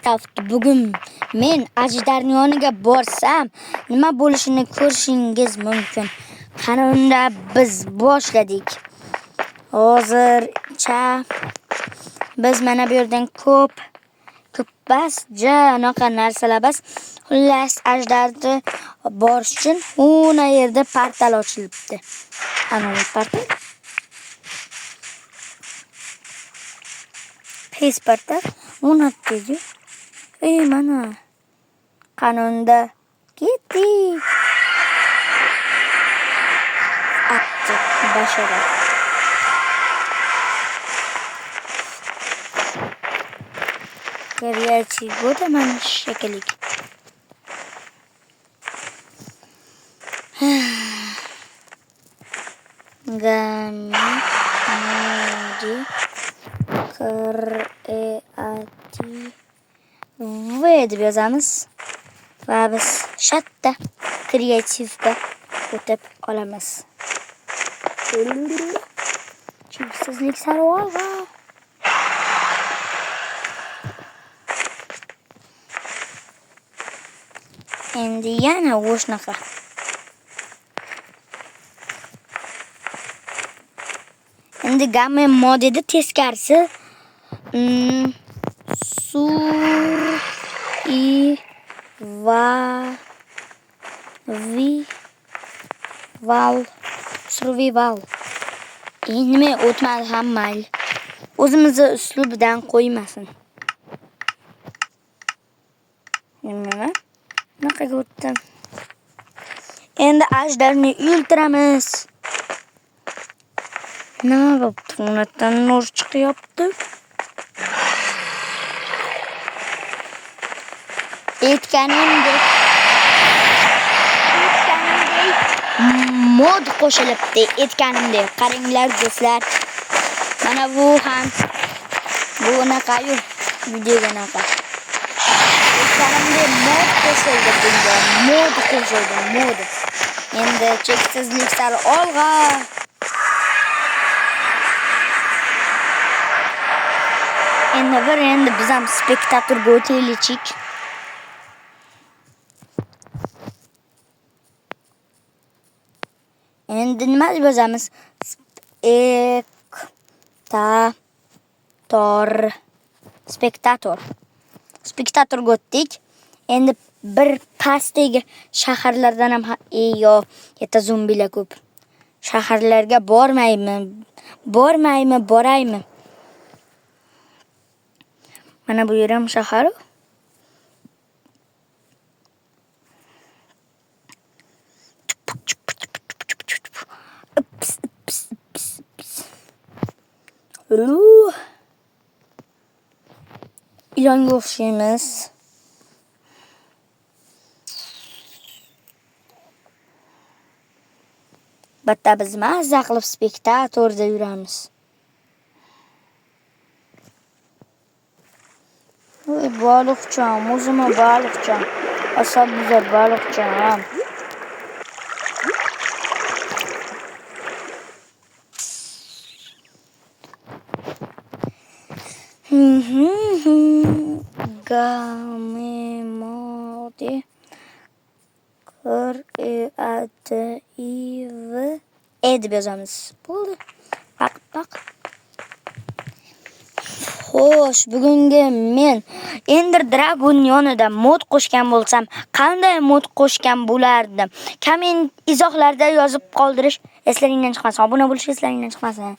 topdi. Bugun men Ajdarning yoniga borsam, nima bo'lishini ko'rishingiz mumkin. Qani unda biz boshladik. Hozircha biz mana bu yerdan ko'p bas, anaqa narsalar bas. Xullas Ajdarni borish uchun o'na yerda portal ochilibdi. Ana portal. Pes portal. O'na dedi. Mana qanunda ketdik. Atdi bashara. Kreativ bo'laman shekilli. Gamidi kreativ deb yozamiz va biz shatta kreativga o'tib olamiz. Cheksizlik sarog'i. Endi yana o'shnaqa. Endi gamma modeda teskarisi survival. Nima o'tmadi ham mayli. O'zimizni uslubidan qo'ymasin. Nima? Naqaga o'tdim. Endi Ajdarni o'ldiramiz. Nima bo'pti? Undan nur chiqyapti. Aytganimdek mod qo'shilibdi. Aytganimdek qaranglar do'stlar. Mana bu ham bu naqayu videoga naqa. Aytganimdek mod qo'shildi bunga. Mod qo'shildi. Endi cheksizlik sari olg'a. Endi biz ham spektatorga o'taylik. Endi nima deb yozamiz? Spektatorga o'tdik. Endi bir pastdagi shaharlardan ham yeta zombilar ko'p. Shaharlarga boraymi? Mana bu yerim shahar. İlonga o'xshaymiz. Bitta biz mazza qilib spektatorda yuramiz. Voy baliqcham, o'zimni baliqcham. Asabizar baliqcham. Gamemodi kreativ deb yozamiz. Bo'ldi. Baq. Xo'sh, bugungi men Ender Dragon yonida mod qo'shgan bo'lsam, qanday mod qo'shgan bo'lardim? Komment izohlarda yozib qoldirish eslaringdan chiqmasin. Obuna bo'lish eslaringdan chiqmasin.